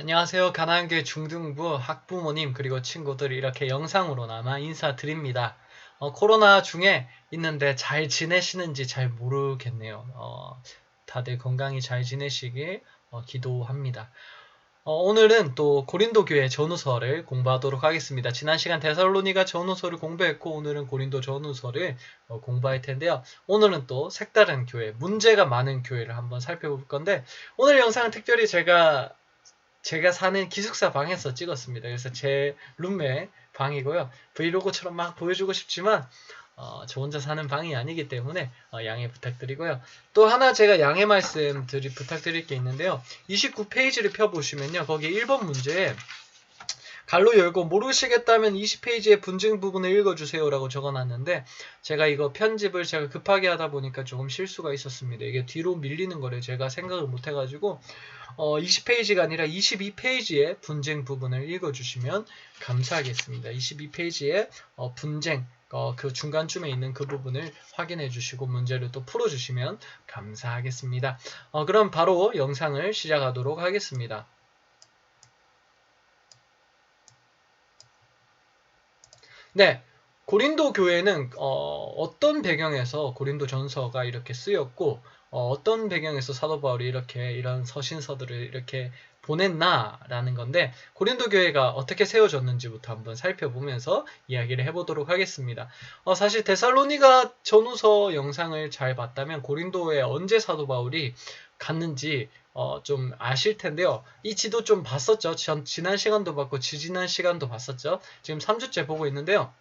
안녕하세요. 가나안교회 중등부 학부모님 그리고 친구들 이렇게 영상으로나마 인사드립니다. 코로나 중에 있는데 잘 지내시는지 잘 모르겠네요. 다들 건강히 잘 지내시길 기도합니다. 오늘은 또 고린도 교회 전후서를 공부하도록 하겠습니다. 지난 시간 데살로니가 전후서를 공부했고 오늘은 고린도 전후서를 공부할 텐데요. 오늘은 또 색다른 교회, 문제가 많은 교회를 한번 살펴볼 건데 오늘 영상은 특별히 제가 사는 기숙사 방에서 찍었습니다. 그래서 제 룸메 방이고요. 브이로그처럼 막 보여주고 싶지만 저 혼자 사는 방이 아니기 때문에 양해 부탁드리고요. 또 하나 제가 양해 말씀 부탁드릴 게 있는데요. 29페이지를 펴보시면요. 거기 1번 문제에 갈로 열고 모르시겠다면 20페이지의 분쟁 부분을 읽어주세요 라고 적어놨는데 제가 이거 편집을 제가 급하게 하다 보니까 조금 실수가 있었습니다. 이게 뒤로 밀리는 거를 제가 생각을 못해가지고 20페이지가 아니라 22페이지의 분쟁 부분을 읽어주시면 감사하겠습니다. 22페이지의 분쟁 그 중간쯤에 있는 그 부분을 확인해 주시고 문제를 또 풀어주시면 감사하겠습니다. 그럼 바로 영상을 시작하도록 하겠습니다. 네, 고린도 교회는 어떤 배경에서 고린도 전서가 이렇게 쓰였고 어떤 배경에서 사도 바울이 이렇게 이런 서신서들을 이렇게 보냈나라는 건데 고린도 교회가 어떻게 세워졌는지부터 한번 살펴보면서 이야기를 해보도록 하겠습니다. 사실 데살로니가 전후서 영상을 잘 봤다면 고린도에 언제 사도 바울이 갔는지 좀 아실 텐데요. 이 지도 좀 봤었죠. 지난 시간도 봤고 지지난 시간도 봤었죠. 지금 3주째 보고 있는데요.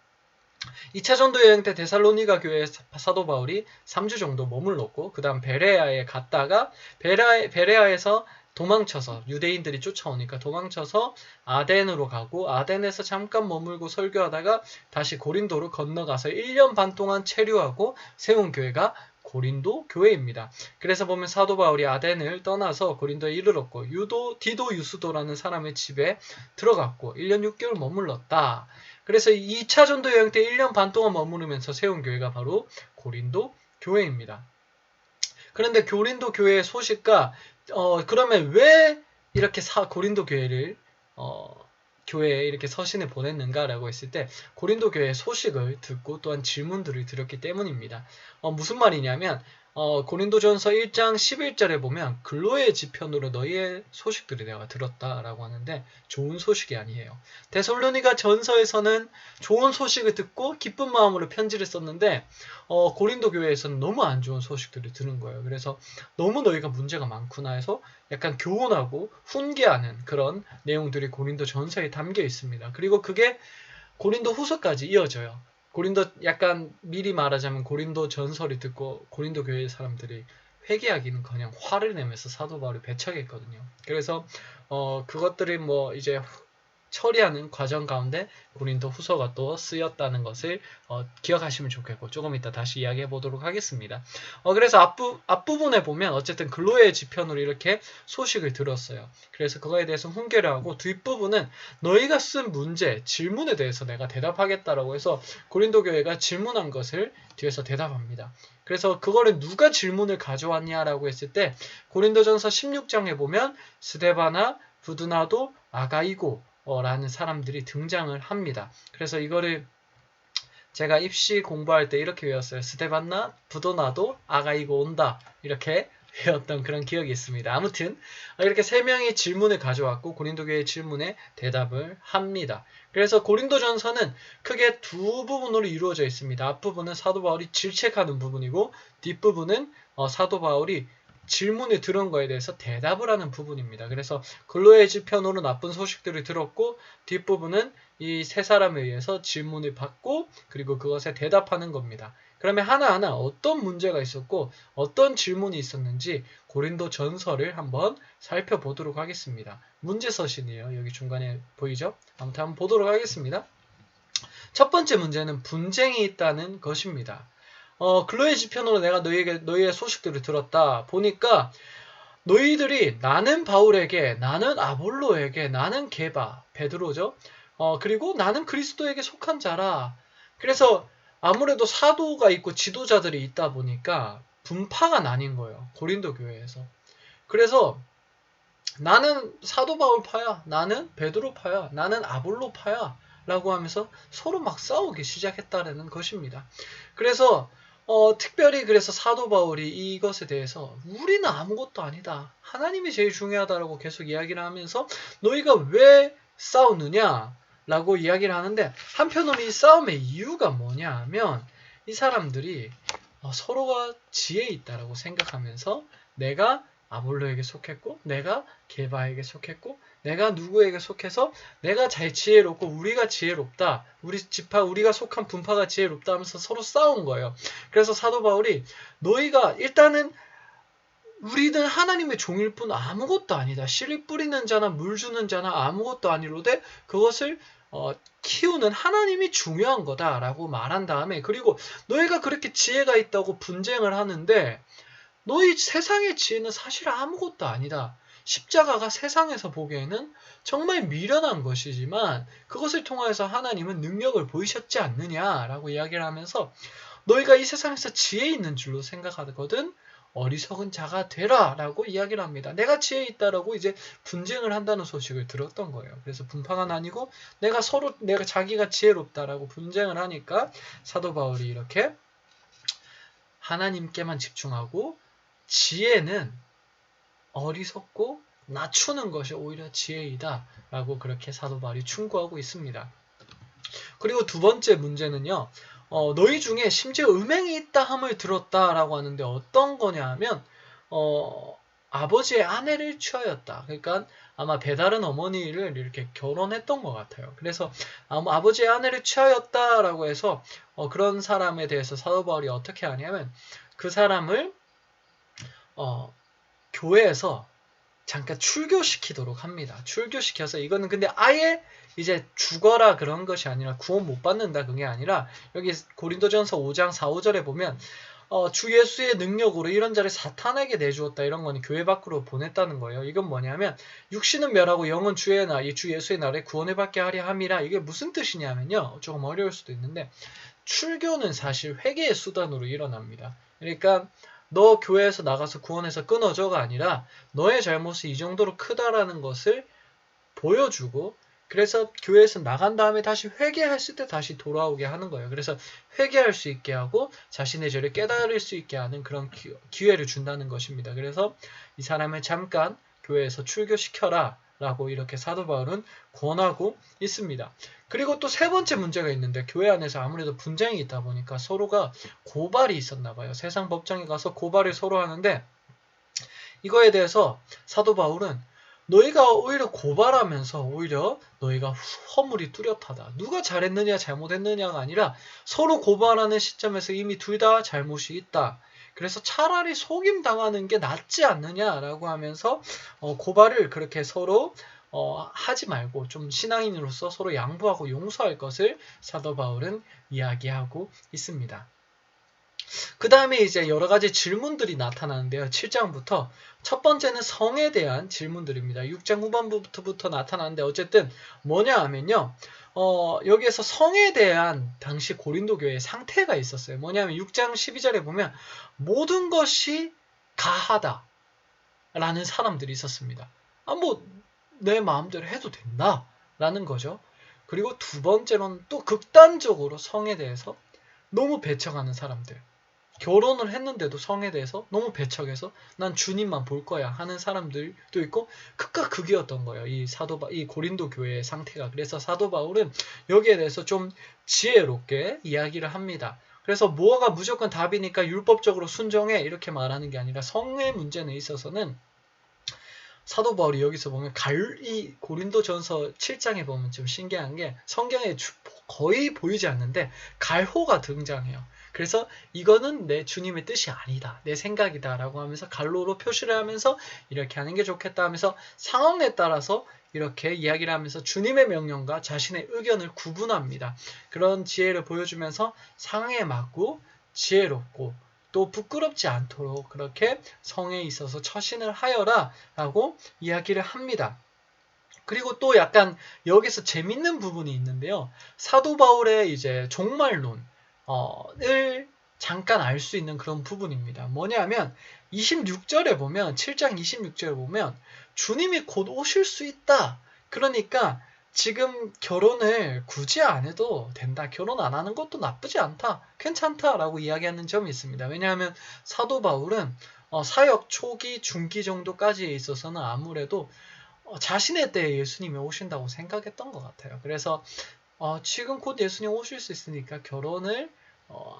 2차 전도 여행 때 데살로니가 교회에 사도 바울이 3주 정도 머물렀고 그 다음 베레아에 갔다가 베레아에서 도망쳐서 유대인들이 쫓아오니까 도망쳐서 아덴으로 가고 아덴에서 잠깐 머물고 설교하다가 다시 고린도로 건너가서 1년 반 동안 체류하고 세운 교회가 고린도 교회입니다. 그래서 보면 사도 바울이 아덴을 떠나서 고린도에 이르렀고 디도 유스도라는 사람의 집에 들어갔고 1년 6개월 머물렀다. 그래서 2차 전도 여행 때 1년 반 동안 머무르면서 세운 교회가 바로 고린도 교회입니다. 그런데 고린도 교회의 소식과 그러면 왜 이렇게 고린도 교회를 교회에 이렇게 서신을 보냈는가라고 했을 때 고린도 교회의 소식을 듣고 또한 질문들을 드렸기 때문입니다. 무슨 말이냐면 고린도전서 1장 11절에 보면 글로의 지편으로 너희의 소식들을 내가 들었다라고 하는데 좋은 소식이 아니에요. 데살로니가 전서에서는 좋은 소식을 듣고 기쁜 마음으로 편지를 썼는데 고린도 교회에서는 너무 안 좋은 소식들을 들은 거예요. 그래서 너무 너희가 문제가 많구나 해서 약간 교훈하고 훈계하는 그런 내용들이 고린도 전서에 담겨 있습니다. 그리고 그게 고린도 후서까지 이어져요. 고린도 약간 미리 말하자면 고린도 전설을 듣고 고린도 교회 사람들이 회개하기는커녕 화를 내면서 사도 바울을 배척했거든요. 그래서 그것들이 뭐 이제 처리하는 과정 가운데 고린도 후서가 또 쓰였다는 것을 기억하시면 좋겠고 조금 이따 다시 이야기해 보도록 하겠습니다. 그래서 앞부분에 보면 어쨌든 글로의 지편으로 이렇게 소식을 들었어요. 그래서 그거에 대해서 훈계를 하고 뒷부분은 너희가 쓴 문제, 질문에 대해서 내가 대답하겠다라고 해서 고린도 교회가 질문한 것을 뒤에서 대답합니다. 그래서 그거를 누가 질문을 가져왔냐라고 했을 때 고린도전서 16장에 보면 스데바나, 부드나도, 아가이고 라는 사람들이 등장을 합니다. 그래서 이거를 제가 입시 공부할 때 이렇게 외웠어요. 스데반나, 부도나도, 아가이고 온다. 이렇게 외웠던 그런 기억이 있습니다. 아무튼 이렇게 세 명이 질문을 가져왔고 고린도교회의 질문에 대답을 합니다. 그래서 고린도전서는 크게 두 부분으로 이루어져 있습니다. 앞부분은 사도 바울이 질책하는 부분이고 뒷부분은 사도 바울이 질문을 들은 거에 대해서 대답을 하는 부분입니다. 그래서 글로의 지편으로 나쁜 소식들을 들었고 뒷부분은 이 세 사람에 의해서 질문을 받고 그리고 그것에 대답하는 겁니다. 그러면 하나하나 어떤 문제가 있었고 어떤 질문이 있었는지 고린도 전서를 한번 살펴보도록 하겠습니다. 문제서신이에요. 여기 중간에 보이죠? 아무튼 한번 보도록 하겠습니다. 첫 번째 문제는 분쟁이 있다는 것입니다. 글로의 지편으로 내가 너희의 소식들을 들었다. 보니까 너희들이 나는 바울에게, 나는 아볼로에게, 나는 게바, 베드로죠. 그리고 나는 그리스도에게 속한 자라. 그래서 아무래도 사도가 있고 지도자들이 있다 보니까 분파가 나뉜 거예요. 고린도 교회에서. 그래서 나는 사도 바울파야, 나는 베드로파야, 나는 아볼로파야 라고 하면서 서로 막 싸우기 시작했다는 것입니다. 그래서 특별히 그래서 사도 바울이 이것에 대해서 우리는 아무것도 아니다, 하나님이 제일 중요하다라고 계속 이야기를 하면서 너희가 왜 싸우느냐 라고 이야기를 하는데, 한편으로 이 싸움의 이유가 뭐냐 하면 이 사람들이 서로가 지혜 있다라고 생각하면서 내가 아볼로에게 속했고 내가 게바에게 속했고 내가 누구에게 속해서 내가 잘 지혜롭고 우리가 지혜롭다, 우리가 속한 분파가 지혜롭다 하면서 서로 싸운 거예요. 그래서 사도 바울이 너희가 일단은 우리는 하나님의 종일 뿐 아무것도 아니다, 씨를 뿌리는 자나 물 주는 자나 아무것도 아니로되 그것을 키우는 하나님이 중요한 거다라고 말한 다음에, 그리고 너희가 그렇게 지혜가 있다고 분쟁을 하는데 너희 세상의 지혜는 사실 아무것도 아니다. 십자가가 세상에서 보기에는 정말 미련한 것이지만 그것을 통하여서 하나님은 능력을 보이셨지 않느냐라고 이야기를 하면서 너희가 이 세상에서 지혜 있는 줄로 생각하거든 어리석은 자가 되라 라고 이야기를 합니다. 내가 지혜 있다라고 이제 분쟁을 한다는 소식을 들었던 거예요. 그래서 분파가 나뉘고 내가 자기가 지혜롭다라고 분쟁을 하니까 사도 바울이 이렇게 하나님께만 집중하고 지혜는 어리석고 낮추는 것이 오히려 지혜이다 라고 그렇게 사도 바울이 충고하고 있습니다. 그리고 두 번째 문제는요, 너희 중에 심지어 음행이 있다 함을 들었다라고 하는데 어떤 거냐 하면 아버지의 아내를 취하였다. 그러니까 아마 배다른 어머니를 이렇게 결혼했던 것 같아요. 그래서 아버지의 아내를 취하였다라고 해서 그런 사람에 대해서 사도 바울이 어떻게 하냐면 그 사람을 교회에서 잠깐 출교시키도록 합니다. 출교시켜서 이거는 근데 아예 이제 죽어라 그런 것이 아니라 구원 못 받는다 그게 아니라 여기 고린도전서 5장 4, 5절에 보면 주 예수의 능력으로 이런 자를 사탄에게 내주었다 이런 거는 교회 밖으로 보냈다는 거예요. 이건 뭐냐면 육신은 멸하고 영은 주 예수의 나라에 구원을 받게 하려 함이라. 이게 무슨 뜻이냐면요, 조금 어려울 수도 있는데 출교는 사실 회개의 수단으로 일어납니다. 그러니까 너 교회에서 나가서 구원해서 끊어져가 아니라 너의 잘못이 이 정도로 크다라는 것을 보여주고, 그래서 교회에서 나간 다음에 다시 회개했을 때 다시 돌아오게 하는 거예요. 그래서 회개할 수 있게 하고 자신의 죄를 깨달을 수 있게 하는 그런 기회를 준다는 것입니다. 그래서 이 사람을 잠깐 교회에서 출교시켜라 라고 이렇게 사도 바울은 권하고 있습니다. 그리고 또 세 번째 문제가 있는데, 교회 안에서 아무래도 분쟁이 있다 보니까 서로가 고발이 있었나 봐요. 세상 법정에 가서 고발을 서로 하는데 이거에 대해서 사도 바울은 너희가 오히려 고발하면서 오히려 너희가 허물이 뚜렷하다, 누가 잘했느냐 잘못했느냐가 아니라 서로 고발하는 시점에서 이미 둘 다 잘못이 있다. 그래서 차라리 속임 당하는 게 낫지 않느냐라고 하면서 고발을 그렇게 서로 하지 말고 좀 신앙인으로서 서로 양보하고 용서할 것을 사도 바울은 이야기하고 있습니다. 그 다음에 이제 여러 가지 질문들이 나타나는데요. 7장부터 첫 번째는 성에 대한 질문들입니다. 6장 후반부터 나타나는데 어쨌든 뭐냐 하면요, 여기에서 성에 대한 당시 고린도 교회의 상태가 있었어요. 뭐냐면 6장 12절에 보면 모든 것이 가하다 라는 사람들이 있었습니다. 내 마음대로 해도 된다 라는 거죠. 그리고 두 번째로는 또 극단적으로 성에 대해서 너무 배척하는 사람들, 결혼을 했는데도 성에 대해서 너무 배척해서 난 주님만 볼 거야 하는 사람들도 있고, 극과 극이었던 거예요. 이 고린도 교회의 상태가. 그래서 사도 바울은 여기에 대해서 좀 지혜롭게 이야기를 합니다. 그래서 뭐가 무조건 답이니까 율법적으로 순종해 이렇게 말하는 게 아니라 성의 문제에 있어서는 사도 바울이 여기서 보면 이 고린도전서 7장에 보면 좀 신기한 게 성경에 거의 보이지 않는데 갈호가 등장해요. 그래서 이거는 내 주님의 뜻이 아니다, 내 생각이다 라고 하면서 갈로로 표시를 하면서 이렇게 하는 게 좋겠다 하면서 상황에 따라서 이렇게 이야기를 하면서 주님의 명령과 자신의 의견을 구분합니다. 그런 지혜를 보여주면서 상황에 맞고 지혜롭고 또 부끄럽지 않도록 그렇게 성에 있어서 처신을 하여라 라고 이야기를 합니다. 그리고 또 약간 여기서 재밌는 부분이 있는데요. 사도 바울의 이제 종말론을 잠깐 알 수 있는 그런 부분입니다. 뭐냐면 26절에 보면 7장 26절에 보면 주님이 곧 오실 수 있다. 그러니까 지금 결혼을 굳이 안 해도 된다. 결혼 안 하는 것도 나쁘지 않다. 괜찮다라고 이야기하는 점이 있습니다. 왜냐하면 사도 바울은 사역 초기, 중기 정도까지에 있어서는 아무래도 자신의 때에 예수님이 오신다고 생각했던 것 같아요. 그래서 지금 곧 예수님 오실 수 있으니까 결혼을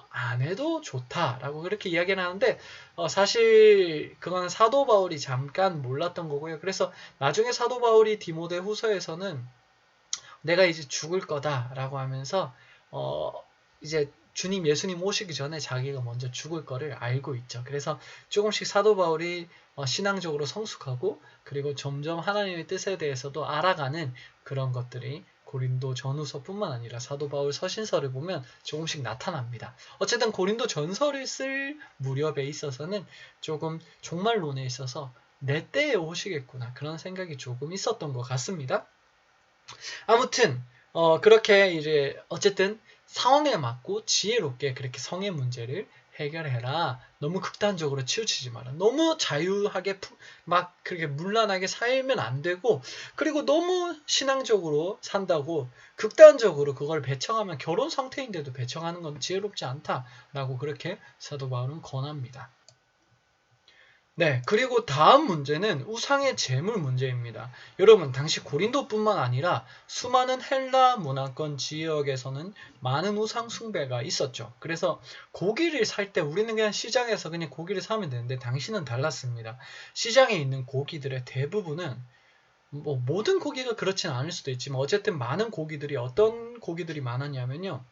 안 해도 좋다라고 그렇게 이야기를 하는데 사실 그건 사도 바울이 잠깐 몰랐던 거고요. 그래서 나중에 사도 바울이 디모데 후서에서는 내가 이제 죽을 거다라고 하면서 이제 주님 예수님 오시기 전에 자기가 먼저 죽을 거를 알고 있죠. 그래서 조금씩 사도 바울이 신앙적으로 성숙하고 그리고 점점 하나님의 뜻에 대해서도 알아가는 그런 것들이 고린도 전후서뿐만 아니라 사도 바울 서신서를 보면 조금씩 나타납니다. 어쨌든 고린도 전서를 쓸 무렵에 있어서는 조금 종말론에 있어서 내 때에 오시겠구나 그런 생각이 조금 있었던 것 같습니다. 아무튼 그렇게 이제 어쨌든 상황에 맞고 지혜롭게 그렇게 성의 문제를 해결해라. 너무 극단적으로 치우치지 마라. 너무 자유하게 막 그렇게 문란하게 살면 안 되고 그리고 너무 신앙적으로 산다고 극단적으로 그걸 배척하면 결혼 상태인데도 배척하는 건 지혜롭지 않다라고 그렇게 사도 바울은 권합니다. 네, 그리고 다음 문제는 우상의 제물 문제입니다. 여러분, 당시 고린도뿐만 아니라 수많은 헬라 문화권 지역에서는 많은 우상 숭배가 있었죠. 그래서 고기를 살 때 우리는 그냥 시장에서 그냥 고기를 사면 되는데 당시는 달랐습니다. 시장에 있는 고기들의 대부분은 뭐 모든 고기가 그렇지는 않을 수도 있지만 어쨌든 많은 고기들이 어떤 고기들이 많았냐면요.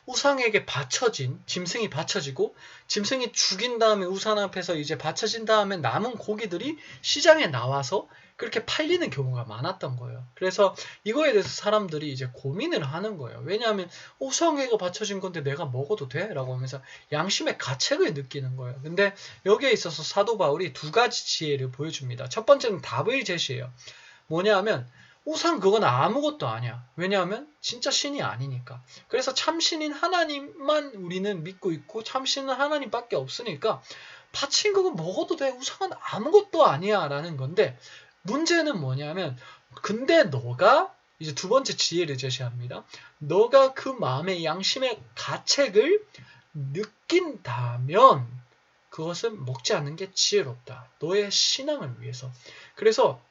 우상에게 바쳐진 짐승이 바쳐지고 짐승이 죽인 다음에 우상 앞에서 이제 바쳐진 다음에 남은 고기들이 시장에 나와서 그렇게 팔리는 경우가 많았던 거예요. 그래서 이거에 대해서 사람들이 이제 고민을 하는 거예요. 왜냐하면 우상에게 바쳐진 건데 내가 먹어도 돼? 라고 하면서 양심의 가책을 느끼는 거예요. 근데 여기에 있어서 사도 바울이 두 가지 지혜를 보여줍니다. 첫 번째는 답을 제시해요. 뭐냐 하면 우상 그건 아무것도 아니야. 왜냐하면 진짜 신이 아니니까. 그래서 참신인 하나님만 우리는 믿고 있고 참신은 하나님밖에 없으니까 바친 그거 먹어도 돼. 우상은 아무것도 아니야 라는 건데 문제는 뭐냐면 근데 너가 이제 두 번째 지혜를 제시합니다. 너가 그 마음의 양심의 가책을 느낀다면 그것은 먹지 않는 게 지혜롭다. 너의 신앙을 위해서. 그래서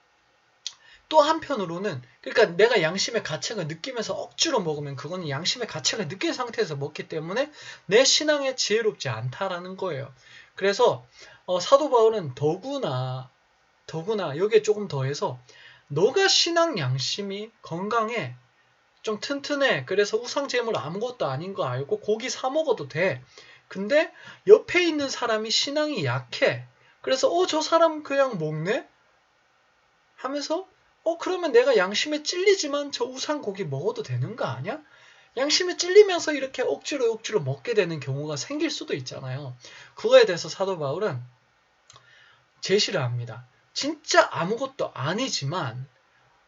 또 한편으로는 그러니까 내가 양심의 가책을 느끼면서 억지로 먹으면 그거는 양심의 가책을 느낀 상태에서 먹기 때문에 내 신앙에 지혜롭지 않다라는 거예요. 그래서 사도 바울은 더구나 여기에 조금 더해서 너가 신앙 양심이 건강해 좀 튼튼해 그래서 우상제물 아무것도 아닌 거 알고 고기 사 먹어도 돼. 근데 옆에 있는 사람이 신앙이 약해. 그래서 저 사람 그냥 먹네? 하면서 그러면 내가 양심에 찔리지만 저 우상고기 먹어도 되는 거 아니야? 양심에 찔리면서 이렇게 억지로 먹게 되는 경우가 생길 수도 있잖아요. 그거에 대해서 사도 바울은 제시를 합니다. 진짜 아무것도 아니지만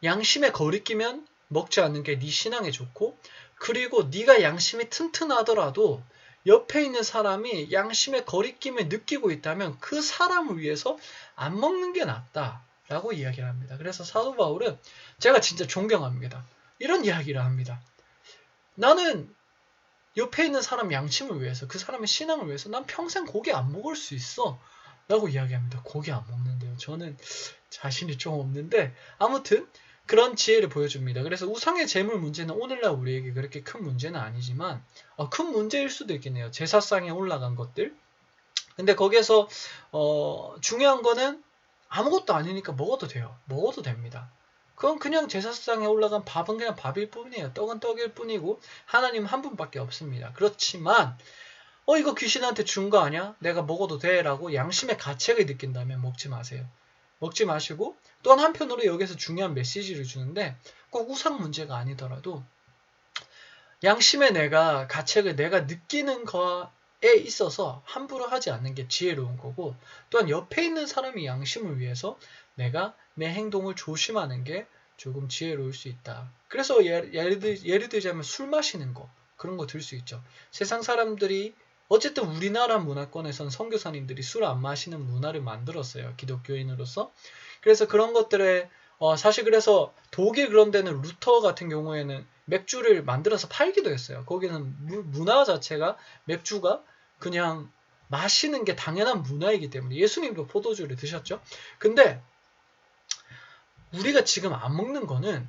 양심에 거리끼면 먹지 않는 게 네 신앙에 좋고 그리고 네가 양심이 튼튼하더라도 옆에 있는 사람이 양심에 거리낌을 느끼고 있다면 그 사람을 위해서 안 먹는 게 낫다. 라고 이야기를 합니다. 그래서 사도 바울은 제가 진짜 존경합니다. 이런 이야기를 합니다. 나는 옆에 있는 사람 양심을 위해서 그 사람의 신앙을 위해서 난 평생 고기 안 먹을 수 있어. 라고 이야기합니다. 고기 안 먹는데요. 저는 자신이 좀 없는데 아무튼 그런 지혜를 보여줍니다. 그래서 우상의 제물 문제는 오늘날 우리에게 그렇게 큰 문제는 아니지만 큰 문제일 수도 있겠네요. 제사상에 올라간 것들. 근데 거기에서 중요한 거는 아무것도 아니니까 먹어도 돼요. 먹어도 됩니다. 그건 그냥 제사상에 올라간 밥은 그냥 밥일 뿐이에요. 떡은 떡일 뿐이고 하나님 한 분밖에 없습니다. 그렇지만 이거 귀신한테 준 거 아니야? 내가 먹어도 돼? 라고 양심의 가책을 느낀다면 먹지 마세요. 먹지 마시고 또한 한편으로 여기서 중요한 메시지를 주는데 꼭 우상 문제가 아니더라도 양심의 가책을 내가 느끼는 거에 있어서 함부로 하지 않는 게 지혜로운 거고 또한 옆에 있는 사람의 양심을 위해서 내가 내 행동을 조심하는 게 조금 지혜로울 수 있다. 그래서 예를 들자면 술 마시는 거 그런 거 들 수 있죠. 세상 사람들이 어쨌든 우리나라 문화권에선 선교사님들이 술 안 마시는 문화를 만들었어요. 기독교인으로서. 그래서 그런 것들에 사실 그래서 독일 그런 데는 루터 같은 경우에는 맥주를 만들어서 팔기도 했어요. 거기는 문화 자체가 맥주가 그냥 마시는 게 당연한 문화이기 때문에 예수님도 포도주를 드셨죠. 근데 우리가 지금 안 먹는 거는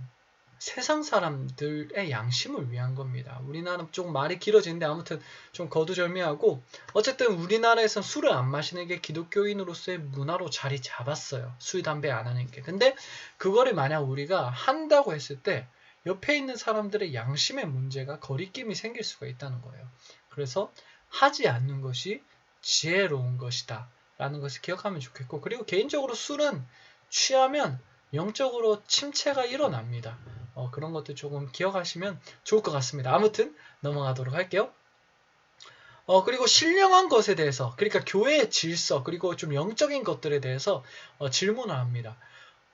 세상 사람들의 양심을 위한 겁니다. 우리나라는 좀 말이 길어지는데 아무튼 좀 거두절미하고 어쨌든 우리나라에서는 술을 안 마시는 게 기독교인으로서의 문화로 자리 잡았어요. 술, 담배 안 하는 게. 근데 그거를 만약 우리가 한다고 했을 때 옆에 있는 사람들의 양심의 문제가 거리낌이 생길 수가 있다는 거예요. 그래서 하지 않는 것이 지혜로운 것이다 라는 것을 기억하면 좋겠고, 그리고 개인적으로 술은 취하면 영적으로 침체가 일어납니다. 그런 것들 조금 기억하시면 좋을 것 같습니다. 아무튼 넘어가도록 할게요. 그리고 신령한 것에 대해서, 그러니까 교회의 질서, 그리고 좀 영적인 것들에 대해서 질문을 합니다.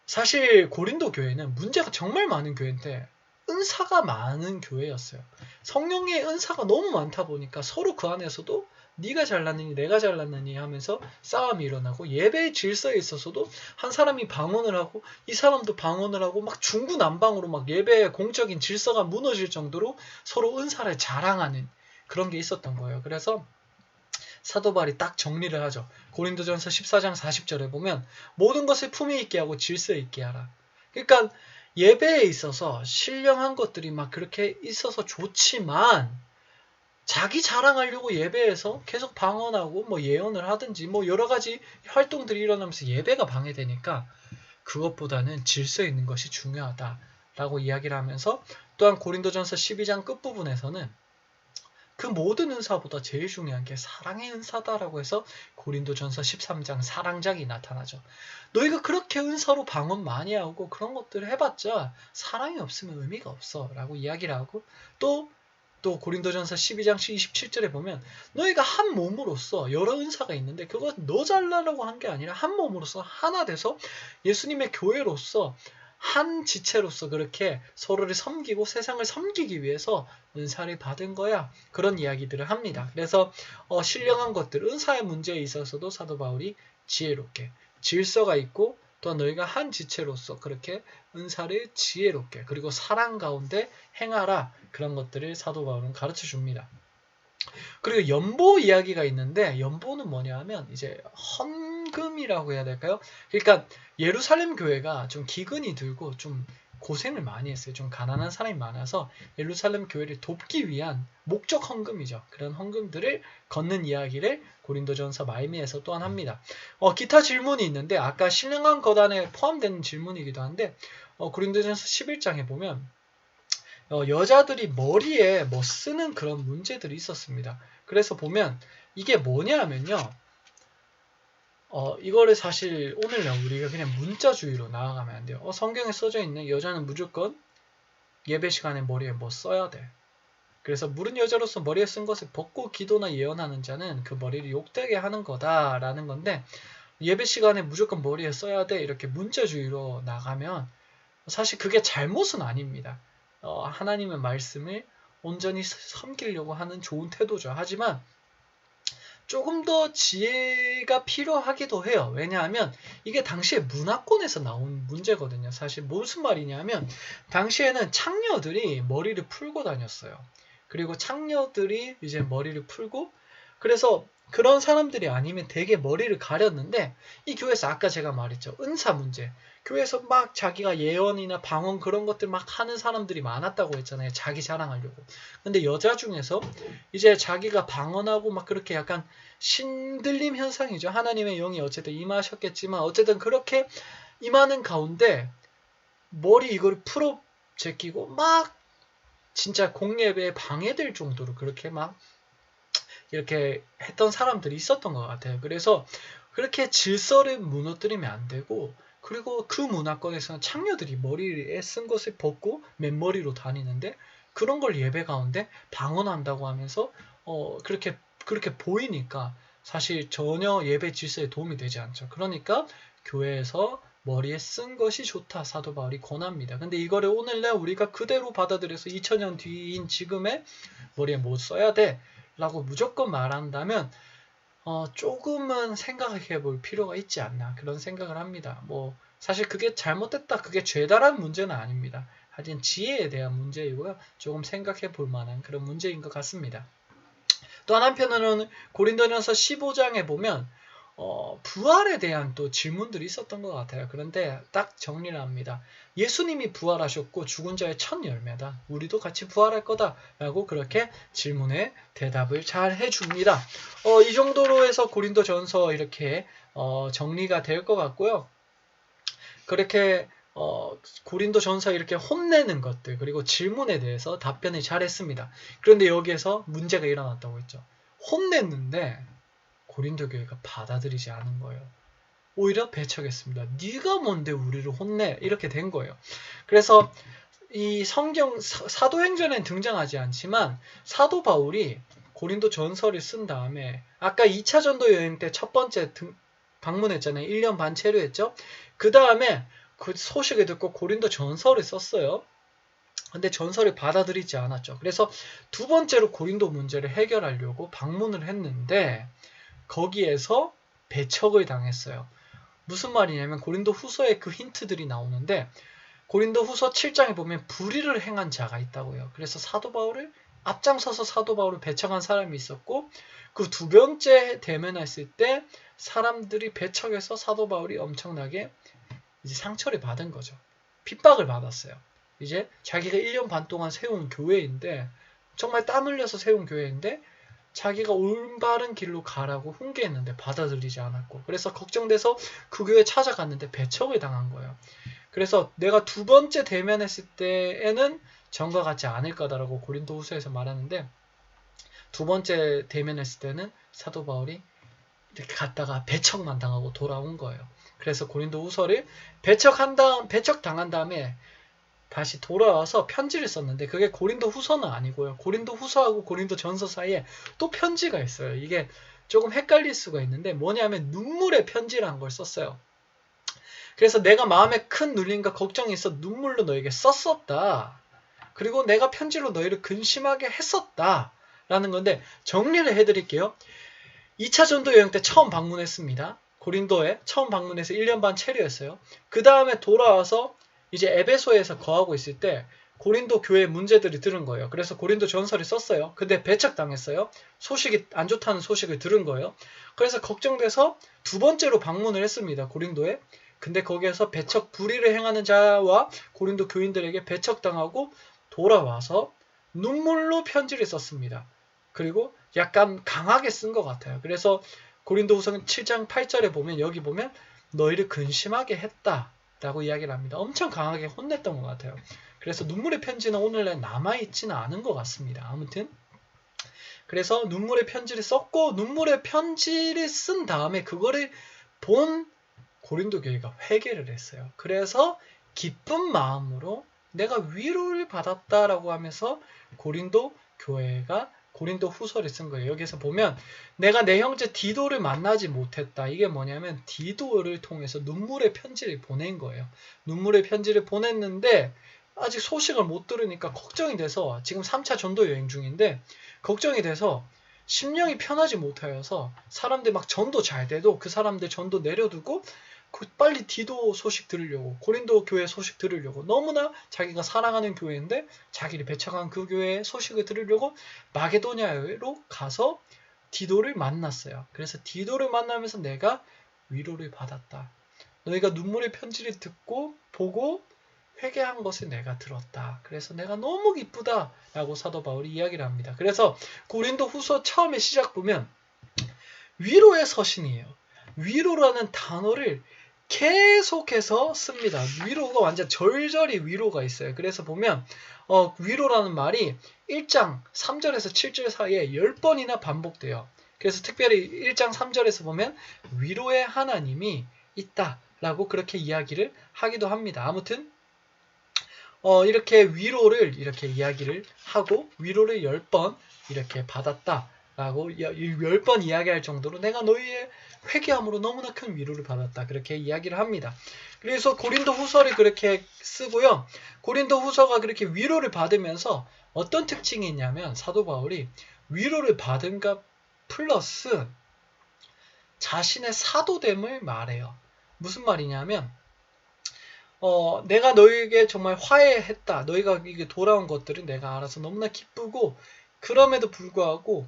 사실 고린도 교회는 문제가 정말 많은 교회인데 은사가 많은 교회였어요. 성령의 은사가 너무 많다 보니까 서로 그 안에서도 네가 잘났느니 내가 잘났느니 하면서 싸움이 일어나고, 예배의 질서에 있어서도 한 사람이 방언을 하고 이 사람도 방언을 하고 막 중구난방으로 막 예배의 공적인 질서가 무너질 정도로 서로 은사를 자랑하는 그런 게 있었던 거예요. 그래서 사도 바울이 딱 정리를 하죠. 고린도전서 14장 40절에 보면 모든 것을 품위 있게 하고 질서 있게 하라. 그러니까 예배에 있어서 신령한 것들이 막 그렇게 있어서 좋지만 자기 자랑하려고 예배에서 계속 방언하고 뭐 예언을 하든지 뭐 여러 가지 활동들이 일어나면서 예배가 방해되니까 그것보다는 질서 있는 것이 중요하다라고 이야기를 하면서, 또한 고린도전서 12장 끝부분에서는 그 모든 은사보다 제일 중요한 게 사랑의 은사다라고 해서 고린도전서 13장 사랑장이 나타나죠. 너희가 그렇게 은사로 방언 많이 하고 그런 것들을 해봤자 사랑이 없으면 의미가 없어 라고 이야기를 하고, 또 고린도전서 12장 27절에 보면 너희가 한 몸으로서 여러 은사가 있는데 그것 너 잘나라고 한 게 아니라 한 몸으로서 하나 돼서 예수님의 교회로서 한 지체로서 그렇게 서로를 섬기고 세상을 섬기기 위해서 은사를 받은 거야. 그런 이야기들을 합니다. 그래서 신령한 것들, 은사의 문제에 있어서도 사도 바울이 지혜롭게, 질서가 있고 또 너희가 한 지체로서 그렇게 은사를 지혜롭게 그리고 사랑 가운데 행하라, 그런 것들을 사도 바울은 가르쳐 줍니다. 그리고 연보 이야기가 있는데, 연보는 뭐냐 하면 이제 헌금이라고 해야 될까요? 그러니까 예루살렘 교회가 좀 기근이 들고 좀 고생을 많이 했어요. 좀 가난한 사람이 많아서 예루살렘 교회를 돕기 위한 목적 헌금이죠. 그런 헌금들을 걷는 이야기를 고린도전서 말미에서 또한 합니다. 기타 질문이 있는데 아까 신령한 것 안에 포함되는 질문이기도 한데, 고린도전서 11장에 보면 여자들이 머리에 뭐 쓰는 그런 문제들이 있었습니다. 그래서 보면 이게 뭐냐면요. 이거를 사실 오늘날 우리가 그냥 문자주의로 나아가면 안 돼요. 성경에 써져 있는 여자는 무조건 예배 시간에 머리에 뭐 써야 돼. 그래서 무른 여자로서 머리에 쓴 것을 벗고 기도나 예언하는 자는 그 머리를 욕되게 하는 거다라는 건데, 예배 시간에 무조건 머리에 써야 돼 이렇게 문자주의로 나가면 사실 그게 잘못은 아닙니다. 하나님의 말씀을 온전히 섬기려고 하는 좋은 태도죠. 하지만 조금 더 지혜가 필요하기도 해요. 왜냐하면 이게 당시에 문화권에서 나온 문제거든요. 사실 무슨 말이냐면 당시에는 창녀들이 머리를 풀고 다녔어요. 그리고 창녀들이 이제 머리를 풀고, 그래서 그런 사람들이 아니면 되게 머리를 가렸는데, 이 교회에서 아까 제가 말했죠. 은사 문제. 교회에서 막 자기가 예언이나 방언 그런 것들 막 하는 사람들이 많았다고 했잖아요. 자기 자랑하려고. 근데 여자 중에서 이제 자기가 방언하고 막 그렇게 약간 신들림 현상이죠. 하나님의 영이 어쨌든 임하셨겠지만 어쨌든 그렇게 임하는 가운데 머리 이걸 풀어 제끼고 막 진짜 공예배에 방해될 정도로 그렇게 막 이렇게 했던 사람들이 있었던 것 같아요. 그래서 그렇게 질서를 무너뜨리면 안 되고, 그리고 그 문화권에서는 창녀들이 머리에 쓴 것을 벗고 맨머리로 다니는데 그런 걸 예배 가운데 방언한다고 하면서 그렇게 보이니까 사실 전혀 예배 질서에 도움이 되지 않죠. 그러니까 교회에서 머리에 쓴 것이 좋다 사도 바울이 권합니다. 근데 이거를 오늘날 우리가 그대로 받아들여서 2000년 뒤인 지금의 머리에 뭐 써야 돼? 라고 무조건 말한다면 조금은 생각해 볼 필요가 있지 않나 그런 생각을 합니다. 뭐 사실 그게 잘못됐다, 그게 죄다라는 문제는 아닙니다. 하여튼 지혜에 대한 문제이고요. 조금 생각해 볼 만한 그런 문제인 것 같습니다. 또 한편으로는 고린도전서 15장에 보면 부활에 대한 또 질문들이 있었던 것 같아요. 그런데 딱 정리를 합니다. 예수님이 부활하셨고 죽은 자의 첫 열매다. 우리도 같이 부활할 거다. 라고 그렇게 질문에 대답을 잘 해줍니다. 이 정도로 해서 고린도전서 이렇게 정리가 될 것 같고요. 그렇게 고린도전서 이렇게 혼내는 것들 그리고 질문에 대해서 답변을 잘했습니다. 그런데 여기에서 문제가 일어났다고 했죠. 혼냈는데 고린도 교회가 받아들이지 않은 거예요. 오히려 배척했습니다. 네가 뭔데 우리를 혼내? 이렇게 된 거예요. 그래서 이 성경 사도행전엔 등장하지 않지만 사도 바울이 고린도 전서를 쓴 다음에 아까 2차 전도 여행 때 첫 번째 방문했잖아요. 1년 반 체류했죠. 그 다음에 그 소식을 듣고 고린도 전서를 썼어요. 근데 전서를 받아들이지 않았죠. 그래서 두 번째로 고린도 문제를 해결하려고 방문을 했는데 거기에서 배척을 당했어요. 무슨 말이냐면 고린도 후서에 그 힌트들이 나오는데 고린도 후서 7장에 보면 불의를 행한 자가 있다고요. 그래서 사도 바울을 앞장서서 사도 바울을 배척한 사람이 있었고 그 두 번째 대면했을 때 사람들이 배척해서 사도 바울이 엄청나게 이제 상처를 받은 거죠. 핍박을 받았어요. 이제 자기가 1년 반 동안 세운 교회인데 정말 땀 흘려서 세운 교회인데 자기가 올바른 길로 가라고 훈계했는데 받아들이지 않았고 그래서 걱정돼서 그 교회 찾아갔는데 배척을 당한 거예요. 그래서 내가 두 번째 대면했을 때에는 전과 같지 않을 거다라고 고린도 후서에서 말하는데 두 번째 대면했을 때는 사도 바울이 이렇게 갔다가 배척만 당하고 돌아온 거예요. 그래서 고린도 후서를 배척당한 다음에 다시 돌아와서 편지를 썼는데 그게 고린도 후서는 아니고요. 고린도 후서하고 고린도 전서 사이에 또 편지가 있어요. 이게 조금 헷갈릴 수가 있는데 뭐냐면 눈물의 편지라는 걸 썼어요. 그래서 내가 마음에 큰 눌림과 걱정이 있어 눈물로 너에게 썼었다. 그리고 내가 편지로 너희를 근심하게 했었다. 라는 건데 정리를 해드릴게요. 2차 전도 여행 때 처음 방문했습니다. 고린도에 처음 방문해서 1년 반 체류했어요. 그 다음에 돌아와서 이제 에베소에서 거하고 있을 때 고린도 교회 문제들이 들은 거예요. 그래서 고린도 전서를 썼어요. 근데 배척당했어요. 소식이 안 좋다는 소식을 들은 거예요. 그래서 걱정돼서 두 번째로 방문을 했습니다. 고린도에. 근데 거기에서 배척 불의를 행하는 자와 고린도 교인들에게 배척당하고 돌아와서 눈물로 편지를 썼습니다. 그리고 약간 강하게 쓴 것 같아요. 그래서 고린도후서 7장 8절에 보면 여기 보면 너희를 근심하게 했다라고 이야기를 합니다. 엄청 강하게 혼냈던 것 같아요. 그래서 눈물의 편지는 오늘날 남아있지는 않은 것 같습니다. 아무튼 그래서 눈물의 편지를 썼고 눈물의 편지를 쓴 다음에 그거를 본 고린도 교회가 회개를 했어요. 그래서 기쁜 마음으로 내가 위로를 받았다라고 하면서 고린도 교회가 고린도 후서를 쓴 거예요. 여기서 보면 내가 내 형제 디도를 만나지 못했다. 이게 뭐냐면 디도를 통해서 눈물의 편지를 보낸 거예요. 눈물의 편지를 보냈는데 아직 소식을 못 들으니까 걱정이 돼서 지금 3차 전도 여행 중인데 걱정이 돼서 심령이 편하지 못하여서 사람들 막 전도 잘 돼도 그 사람들 전도 내려두고 빨리 디도 소식 들으려고 고린도 교회 소식 들으려고 너무나 자기가 사랑하는 교회인데 자기를 배척한 그 교회의 소식을 들으려고 마게도냐로 가서 디도를 만났어요. 그래서 디도를 만나면서 내가 위로를 받았다. 너희가 눈물의 편지를 듣고 보고 회개한 것을 내가 들었다. 그래서 내가 너무 기쁘다 라고 사도 바울이 이야기를 합니다. 그래서 고린도 후서 처음에 시작 보면 위로의 서신이에요. 위로라는 단어를 계속해서 씁니다. 위로가 완전 절절히 위로가 있어요. 그래서 보면 위로라는 말이 1장 3절에서 7절 사이에 10번이나 반복돼요. 그래서 특별히 1장 3절에서 보면 위로의 하나님이 있다라고 그렇게 이야기를 하기도 합니다. 아무튼 이렇게 위로를 이렇게 이야기를 하고 위로를 10번 이렇게 받았다라고 10번 이야기할 정도로 내가 너희의 회개함으로 너무나 큰 위로를 받았다. 그렇게 이야기를 합니다. 그래서 고린도 후서를 그렇게 쓰고요. 고린도 후서가 그렇게 위로를 받으면서 어떤 특징이 있냐면 사도 바울이 위로를 받은가 플러스 자신의 사도됨을 말해요. 무슨 말이냐면 내가 너에게 정말 화해했다. 너희가 이게 돌아온 것들은 내가 알아서 너무나 기쁘고 그럼에도 불구하고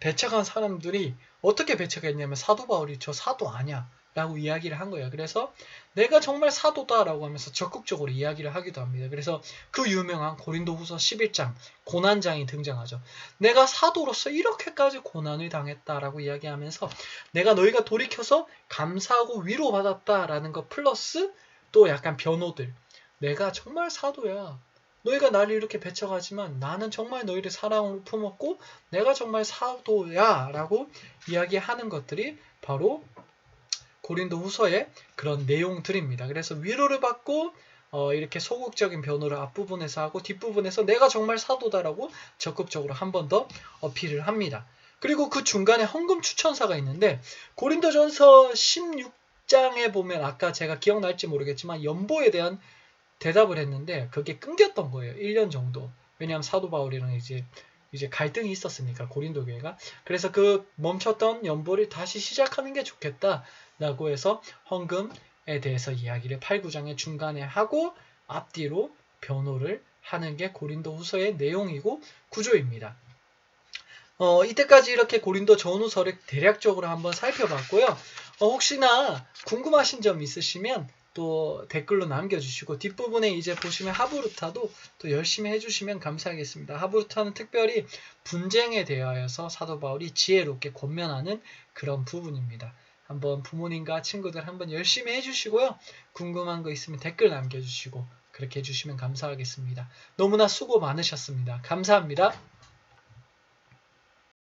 배척한 사람들이 어떻게 배척했냐면 사도 바울이 저 사도 아니야 라고 이야기를 한 거예요. 그래서 내가 정말 사도다라고 하면서 적극적으로 이야기를 하기도 합니다. 그래서 그 유명한 고린도후서 11장 고난장이 등장하죠. 내가 사도로서 이렇게까지 고난을 당했다라고 이야기하면서 내가 너희가 돌이켜서 감사하고 위로받았다라는 것 플러스 또 약간 변호들. 내가 정말 사도야. 너희가 나를 이렇게 배척하지만 나는 정말 너희를 사랑으로 품었고 내가 정말 사도야 라고 이야기하는 것들이 바로 고린도 후서의 그런 내용들입니다. 그래서 위로를 받고 이렇게 소극적인 변호를 앞부분에서 하고 뒷부분에서 내가 정말 사도다라고 적극적으로 한 번 더 어필을 합니다. 그리고 그 중간에 헌금 추천사가 있는데 고린도전서 16장에 보면 아까 제가 기억날지 모르겠지만 연보에 대한 대답을 했는데 그게 끊겼던 거예요. 1년 정도. 왜냐하면 사도 바울이랑 이제 갈등이 있었으니까 고린도 교회가. 그래서 그 멈췄던 연보를 다시 시작하는 게 좋겠다라고 해서 헌금에 대해서 이야기를 8, 9장의 중간에 하고 앞뒤로 변호를 하는 게 고린도 후서의 내용이고 구조입니다. 이때까지 이렇게 고린도 전후서를 대략적으로 한번 살펴봤고요. 혹시나 궁금하신 점 있으시면 또 댓글로 남겨주시고 뒷부분에 이제 보시면 하브루타도 또 열심히 해주시면 감사하겠습니다. 하브루타는 특별히 분쟁에 대하여서 사도 바울이 지혜롭게 권면하는 그런 부분입니다. 한번 부모님과 친구들 한번 열심히 해주시고요. 궁금한 거 있으면 댓글 남겨주시고 그렇게 해주시면 감사하겠습니다. 너무나 수고 많으셨습니다. 감사합니다.